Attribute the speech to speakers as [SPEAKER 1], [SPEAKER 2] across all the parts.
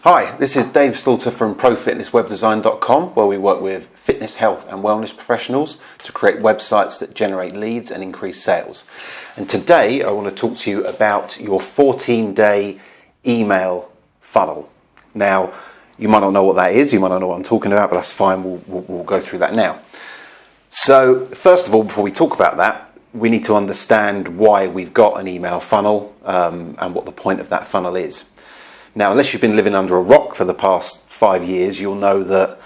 [SPEAKER 1] Hi, this is Dave Slaughter from ProFitnessWebDesign.com, where we work with fitness, health and wellness professionals to create websites that generate leads and increase sales. And today I want to talk to you about your 14-day email funnel. Now, you might not know what that is, you might not know what I'm talking about, but that's fine, we'll go through that now. So, first of all, before we talk about that, we need to understand why we've got an email funnel and what the point of that funnel is. Now, unless you've been living under a rock for the past 5 years, you'll know that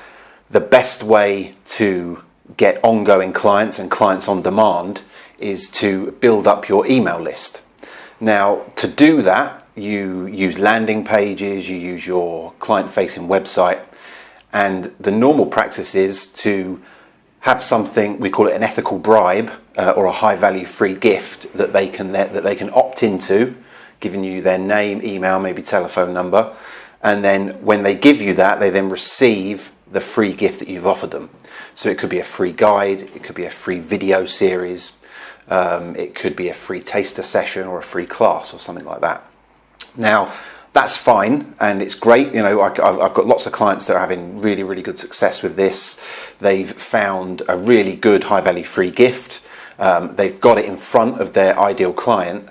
[SPEAKER 1] the best way to get ongoing clients and clients on demand is to build up your email list. Now, to do that, you use landing pages, you use your client-facing website, and the normal practice is to have something, we call it an ethical bribe or a high-value free gift that they can opt into, giving you their name, email, maybe telephone number, and then when they give you that, they then receive the free gift that you've offered them. So it could be a free guide, it could be a free video series, it could be a free taster session or a free class or something like that. Now, that's fine and it's great. You know, I've got lots of clients that are having really, really good success with this. They've found a really good high-value free gift. They've got it in front of their ideal client.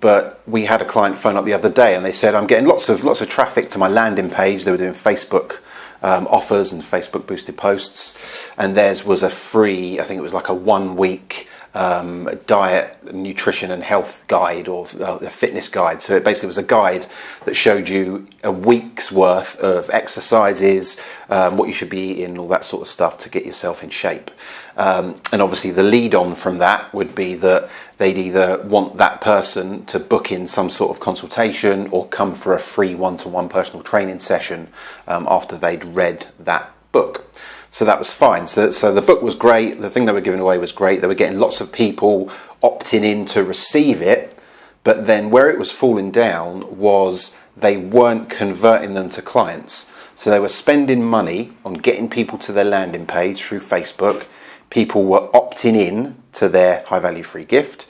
[SPEAKER 1] But we had a client phone up the other day and they said, I'm getting lots of traffic to my landing page. They were doing Facebook offers and Facebook boosted posts, and theirs was a free, I think it was like a 1 week diet, nutrition and health guide, or a fitness guide. So it basically was a guide that showed you a week's worth of exercises, what you should be eating, all that sort of stuff to get yourself in shape. And obviously the lead on from that would be that they'd either want that person to book in some sort of consultation or come for a free one-to-one personal training session after they'd read that book. So that was fine. So the book was great. The thing they were giving away was great. They were getting lots of people opting in to receive it. But then where it was falling down was they weren't converting them to clients. So they were spending money on getting people to their landing page through Facebook. People were opting in to their high value free gift.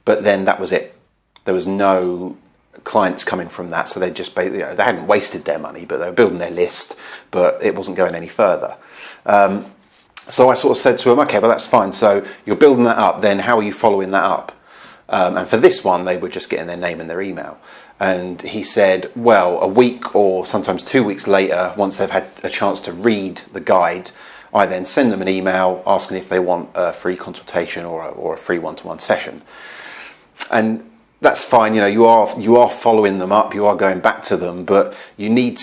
[SPEAKER 1] But then that was it. There was no clients coming from that, so they just basically, they hadn't wasted their money, but they were building their list, but it wasn't going any further. So I sort of said to him, okay, well that's fine, so you're building that up, then how are you following that up? And for this one, they were just getting their name and their email. And he said, well, a week or sometimes 2 weeks later, once they've had a chance to read the guide, I then send them an email asking if they want a free consultation or a free one-to-one session. And that's fine, you know, you are following them up, you are going back to them, but you need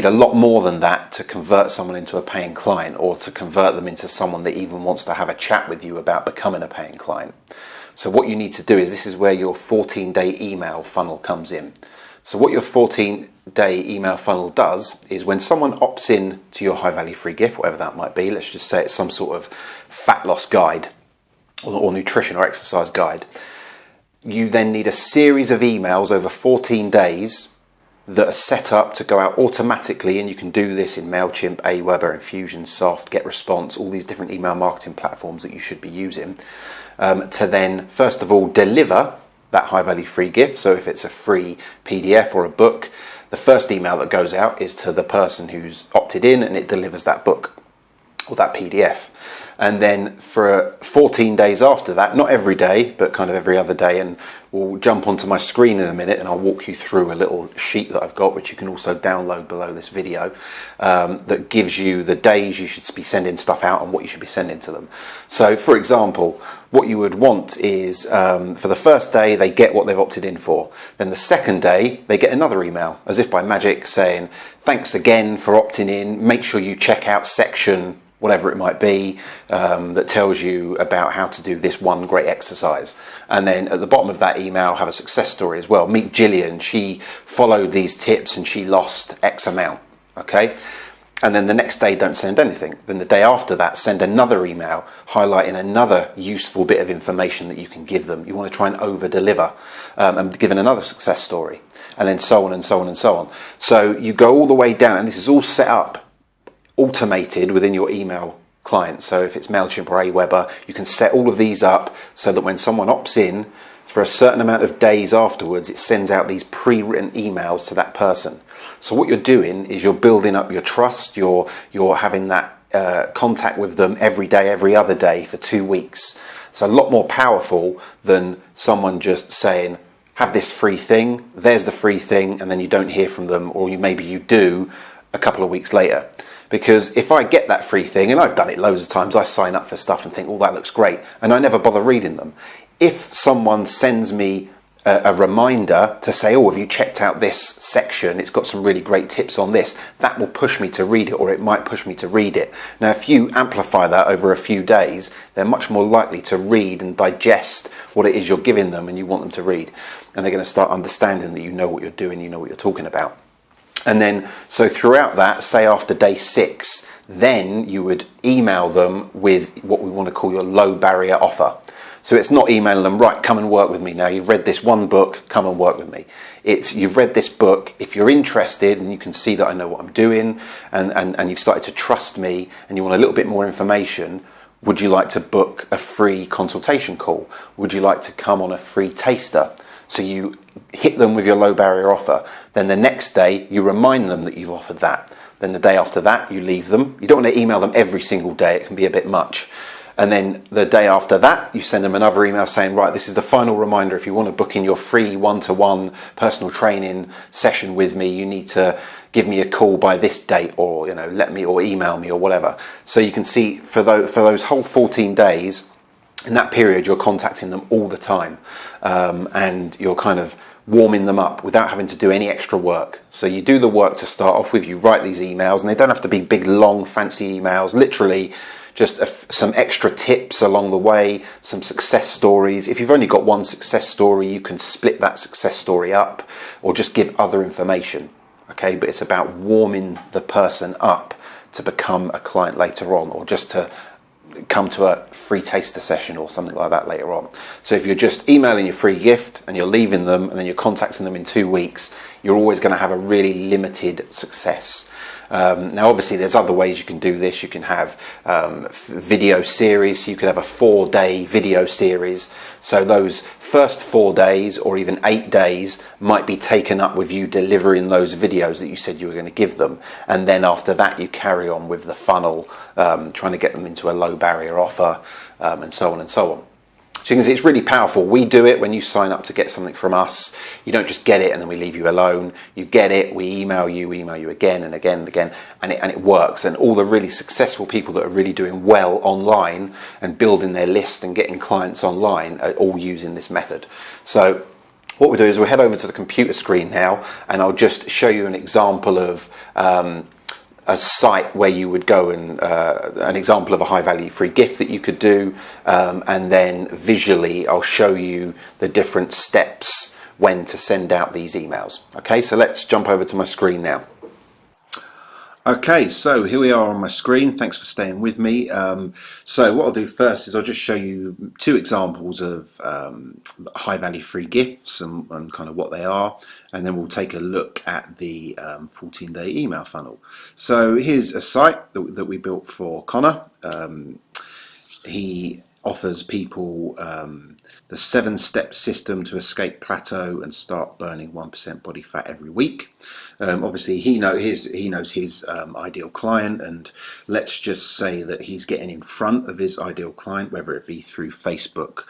[SPEAKER 1] a lot more than that to convert someone into a paying client, or to convert them into someone that even wants to have a chat with you about becoming a paying client. So what you need to do is, this is where your 14-day email funnel comes in. So what your 14-day email funnel does is, when someone opts in to your high-value free gift, whatever that might be, let's just say it's some sort of fat loss guide or nutrition or exercise guide, you then need a series of emails over 14 days that are set up to go out automatically, and you can do this in MailChimp, Aweber, Infusionsoft, GetResponse, all these different email marketing platforms that you should be using, to then, first of all, deliver that high-value free gift. So if it's a free PDF or a book, the first email that goes out is to the person who's opted in, and it delivers that book or that PDF. And then for 14 days after that, not every day, but kind of every other day, and we'll jump onto my screen in a minute and I'll walk you through a little sheet that I've got, which you can also download below this video, that gives you the days you should be sending stuff out and what you should be sending to them. So, for example, what you would want is, for the first day, they get what they've opted in for. Then the second day, they get another email, as if by magic, saying, thanks again for opting in, make sure you check out section whatever it might be, that tells you about how to do this one great exercise. And then at the bottom of that email, have a success story as well. Meet Gillian, she followed these tips and she lost X amount, okay? And then the next day, don't send anything. Then the day after that, send another email highlighting another useful bit of information that you can give them. You want to try and over-deliver, and give another success story, and then so on and so on and so on. So you go all the way down, and this is all set up, automated within your email client. So if it's MailChimp or Aweber, you can set all of these up so that when someone opts in for a certain amount of days afterwards, it sends out these pre-written emails to that person. So what you're doing is you're building up your trust. You're having that contact with them every day, every other day for 2 weeks. It's a lot more powerful than someone just saying, have this free thing, there's the free thing, and then you don't hear from them, or maybe you do a couple of weeks later. Because if I get that free thing, and I've done it loads of times, I sign up for stuff and think, oh, that looks great, and I never bother reading them. If someone sends me a reminder to say, oh, have you checked out this section? It's got some really great tips on this. That will push me to read it, or it might push me to read it. Now, if you amplify that over a few days, they're much more likely to read and digest what it is you're giving them and you want them to read. And they're going to start understanding that you know what you're doing, you know what you're talking about. And then, so throughout that, say after day 6, then you would email them with what we want to call your low barrier offer. So it's not emailing them, right, come and work with me now. You've read this one book, come and work with me. It's, you've read this book, if you're interested and you can see that I know what I'm doing and you've started to trust me and you want a little bit more information, would you like to book a free consultation call? Would you like to come on a free taster? So you hit them with your low barrier offer. Then the next day you remind them that you've offered that. Then the day after that you leave them. You don't want to email them every single day, it can be a bit much. And then the day after that, you send them another email saying, right, this is the final reminder. If you want to book in your free one-to-one personal training session with me, you need to give me a call by this date, or, you know, let me, or email me or whatever. So you can see for those whole 14 days, in that period, you're contacting them all the time. And you're kind of warming them up without having to do any extra work. So you do the work to start off with, you write these emails, and they don't have to be big, long, fancy emails, literally just some extra tips along the way, some success stories. If you've only got one success story, you can split that success story up or just give other information. Okay, but it's about warming the person up to become a client later on, or just to come to a free taster session or something like that later on. So if you're just emailing your free gift and you're leaving them and then you're contacting them in 2 weeks, you're always going to have a really limited success. Now, obviously, there's other ways you can do this. You can have video series. You could have a 4-day video series. So those first 4 days or even 8 days might be taken up with you delivering those videos that you said you were going to give them. And then after that, you carry on with the funnel, trying to get them into a low barrier offer, and so on and so on. So you can see it's really powerful. We do it when you sign up to get something from us. You don't just get it and then we leave you alone. You get it, we email you again and again and again, and it works. And all the really successful people that are really doing well online and building their list and getting clients online are all using this method. So what we do is we'll head over to the computer screen now, and I'll just show you an example of a site where you would go and an example of a high value free gift that you could do, and then visually I'll show you the different steps when to send out these emails. Okay, so let's jump over to my screen now. Okay, so here we are on my screen. Thanks for staying with me. So what I'll do first is I'll just show you 2 examples of high value free gifts and kind of what they are, and then we'll take a look at the 14-day email funnel. So here's a site that we built for Connor. He offers people the 7-step system to escape plateau and start burning 1% body fat every week. Obviously he knows his ideal client, and let's just say that he's getting in front of his ideal client, whether it be through Facebook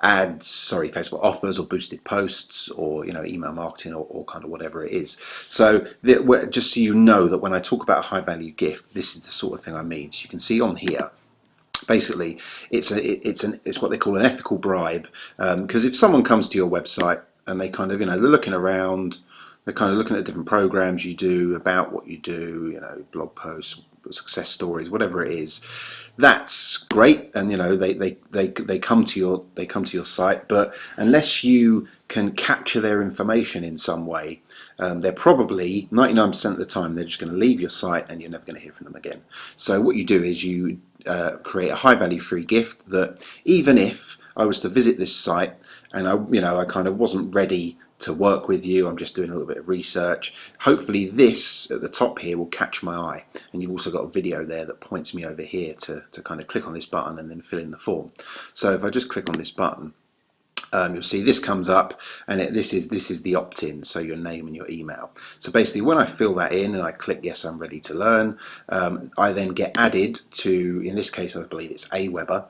[SPEAKER 1] offers or boosted posts, or email marketing, or kind of whatever it is. So just so you know that when I talk about a high value gift, this is the sort of thing I mean. So you can see on here, basically, it's what they call an ethical bribe, because if someone comes to your website and they kind of they're looking around, they're kind of looking at different programs you do, about what you do, blog posts, success stories, whatever it is, that's great, and they come to your site, but unless you can capture their information in some way, they're probably 99% of the time they're just going to leave your site and you're never going to hear from them again. So what you do is you create a high value free gift that, even if I was to visit this site and I kind of wasn't ready to work with you, I'm just doing a little bit of research, hopefully this at the top here will catch my eye. And you've also got a video there that points me over here to kind of click on this button and then fill in the form. So if I just click on this button, You'll see this comes up, and this is the opt-in, so your name and your email. So basically, when I fill that in and I click yes, I'm ready to learn, I then get added to, in this case, I believe it's Aweber.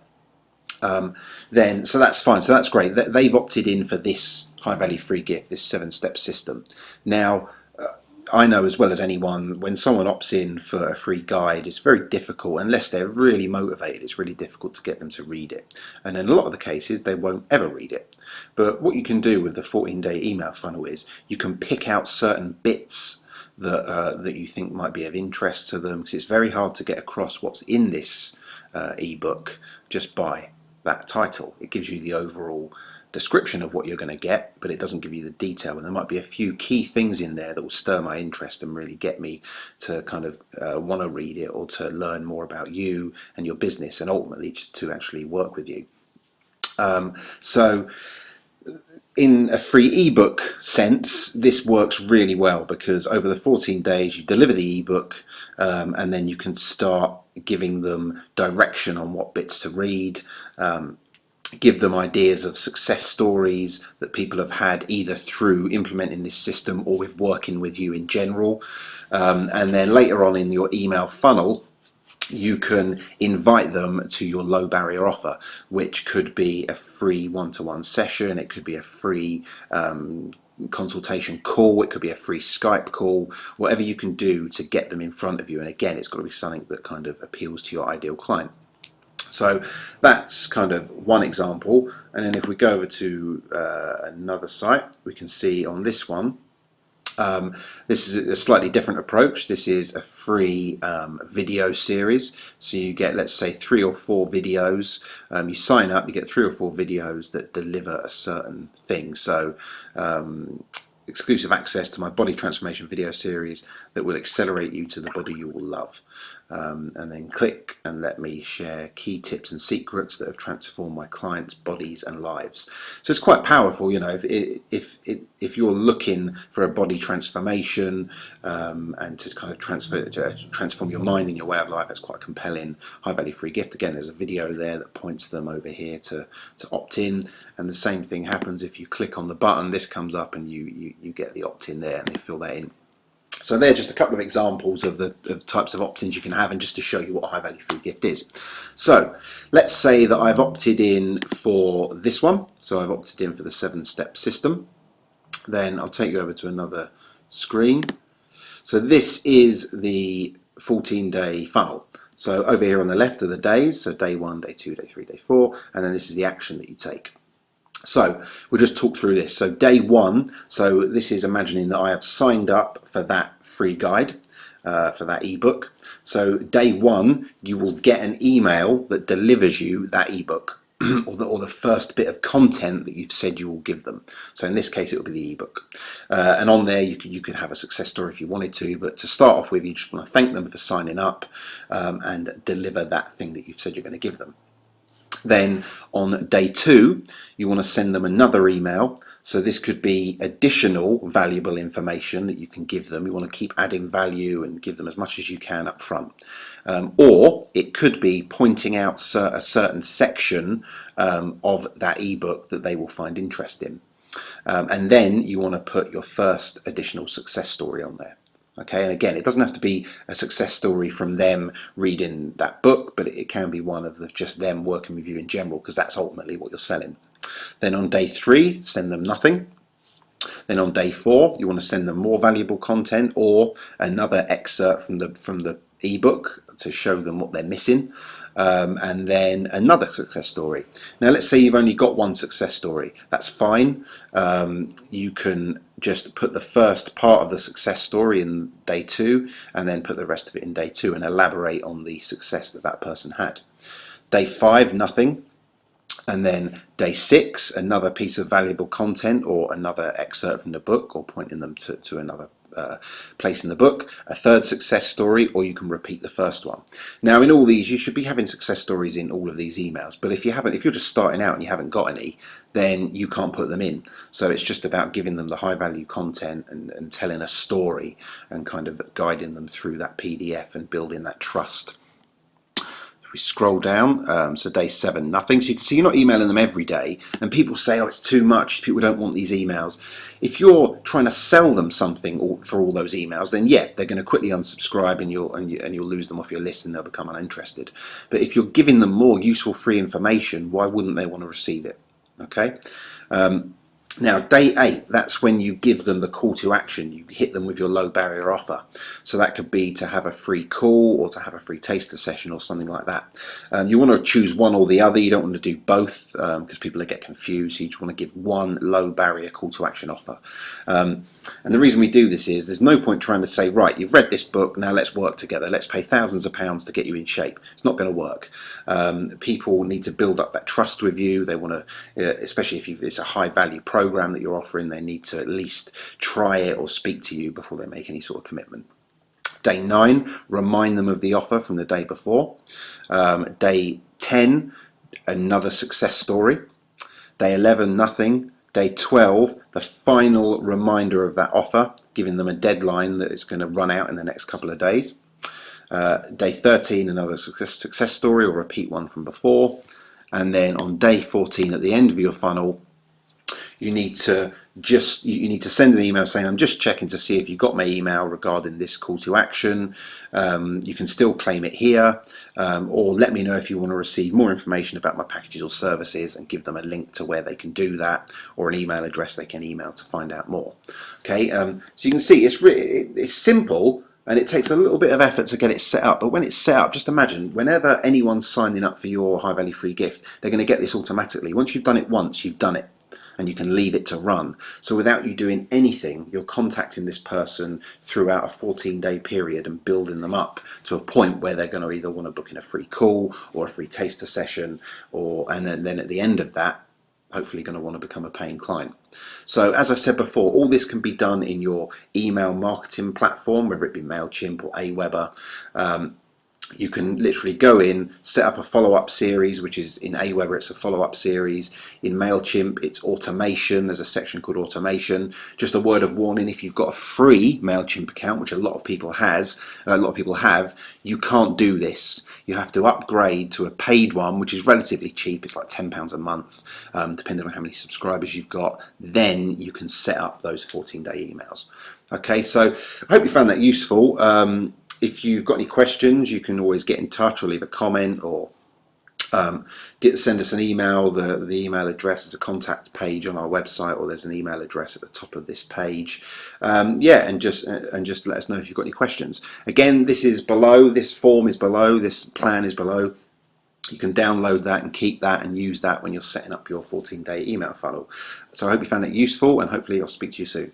[SPEAKER 1] So that's fine. So that's great. They've opted in for this high value free gift, this 7-step system. Now, I know as well as anyone, when someone opts in for a free guide, it's very difficult, unless they're really motivated, it's really difficult to get them to read it. And in a lot of the cases, they won't ever read it. But what you can do with the 14-day email funnel is you can pick out certain bits that you think might be of interest to them, because it's very hard to get across what's in this ebook just by that title. It gives you the overall description of what you're going to get, but it doesn't give you the detail, and there might be a few key things in there that will stir my interest and really get me to kind of want to read it, or to learn more about you and your business, and ultimately to actually work with you. So in a free ebook sense, this works really well, because over the 14 days you deliver the ebook, and then you can start giving them direction on what bits to read, give them ideas of success stories that people have had either through implementing this system or with working with you in general. And then later on in your email funnel, you can invite them to your low barrier offer, which could be a free one-to-one session, it could be a free consultation call, it could be a free Skype call, whatever you can do to get them in front of you. And again, it's got to be something that kind of appeals to your ideal client. So that's kind of one example. And then if we go over to another site, we can see on this one, this is a slightly different approach. This is a free video series. So you get, let's say, 3 or 4 videos. You sign up, you get 3 or 4 videos that deliver a certain thing. So exclusive access to my body transformation video series that will accelerate you to the body you will love. And then click and let me share key tips and secrets that have transformed my clients' bodies and lives. So it's quite powerful, you know, if you're looking for a body transformation and to kind of transform your mind and your way of life. That's quite a compelling high value free gift. Again, there's a video there that points them over here to opt in, and the same thing happens if you click on the button. This comes up and you get the opt in there, and they fill that in. So they're just a couple of examples of the types of opt-ins you can have, and just to show you what a high value free gift is. So let's say that I've opted in for this one. So I've opted in for the 7-step system. Then I'll take you over to another screen. So this is the 14-day funnel. So over here on the left are the days, so day 1, day 2, day 3, day 4, and then this is the action that you take. So we'll just talk through this. So day 1, so this is imagining that I have signed up for that free guide, for that ebook. So day 1, you will get an email that delivers you that ebook. or the first bit of content that you've said you will give them. So in this case, it will be the ebook. And on there, you could have a success story if you wanted to, but to start off with, you just want to thank them for signing up and deliver that thing that you've said you're going to give them. Then on day 2, you want to send them another email. So this could be additional valuable information that you can give them. You want to keep adding value and give them as much as you can up front. Or it could be pointing out a certain section of that ebook that they will find interest in. And then you want to put your first additional success story on there. Okay, and again, it doesn't have to be a success story from them reading that book, but it can be one of just them working with you in general, because that's ultimately what you're selling. Then on day 3, send them nothing. Then on day 4, you want to send them more valuable content or another excerpt from the ebook to show them what they're missing. And then another success story. Now let's say you've only got one success story. That's fine. You can just put the first part of the success story in day 2 and then put the rest of it in day 2 and elaborate on the success that person had. Day 5, nothing. And then day 6, another piece of valuable content or another excerpt from the book, or pointing them to another place in the book, a third success story, or you can repeat the first one. Now in all these, you should be having success stories in all of these emails, but if you're just starting out and you haven't got any, then you can't put them in. So it's just about giving them the high value content and telling a story and kind of guiding them through that PDF and building that trust. We scroll down, so day 7, nothing. So you can see you're not emailing them every day, and people say, oh, it's too much, people don't want these emails. If you're trying to sell them something for all those emails, then yeah, they're going to quickly unsubscribe, and you'll lose them off your list, and they'll become uninterested. But if you're giving them more useful free information, why wouldn't they want to receive it? Okay. Now, day 8, that's when you give them the call to action. You hit them with your low barrier offer. So that could be to have a free call or to have a free taster session or something like that. You want to choose one or the other. You don't want to do both because people get confused. So you just want to give one low barrier call to action offer. And the reason we do this is there's no point trying to say, right, you've read this book, now let's work together. Let's pay thousands of pounds to get you in shape. It's not going to work. People need to build up that trust with you. They want to, especially if it's a high value program that you're offering, they need to at least try it or speak to you before they make any sort of commitment. Day 9, remind them of the offer from the day before. Day 10, another success story. Day 11, nothing. Day 12, the final reminder of that offer, giving them a deadline that it's going to run out in the next couple of days. Day 13, another success story or repeat one from before. And then on day 14, at the end of your funnel, you need to send an email saying, I'm just checking to see if you got my email regarding this call to action. You can still claim it here, or let me know if you want to receive more information about my packages or services, and give them a link to where they can do that, or an email address they can email to find out more. Okay, so you can see it's simple, and it takes a little bit of effort to get it set up. But when it's set up, just imagine whenever anyone's signing up for your high value free gift, they're going to get this automatically. Once you've done it once, you've done it, and you can leave it to run. So without you doing anything, you're contacting this person throughout a 14-day period and building them up to a point where they're going to either want to book in a free call or a free taster session, and then at the end of that, hopefully going to want to become a paying client. So as I said before, all this can be done in your email marketing platform, whether it be MailChimp or Aweber. You can literally go in, set up a follow-up series, which is in Aweber, it's a follow-up series. In MailChimp, it's automation. There's a section called automation. Just a word of warning, if you've got a free MailChimp account, which a lot of people have, you can't do this. You have to upgrade to a paid one, which is relatively cheap. It's like £10 a month, depending on how many subscribers you've got. Then you can set up those 14-day emails. Okay, so I hope you found that useful. If you've got any questions, you can always get in touch or leave a comment, or send us an email. The email address is a contact page on our website, or there's an email address at the top of this page. And just let us know if you've got any questions. Again, this is below. This form is below. This plan is below. You can download that and keep that and use that when you're setting up your 14-day email funnel. So I hope you found it useful, and hopefully I'll speak to you soon.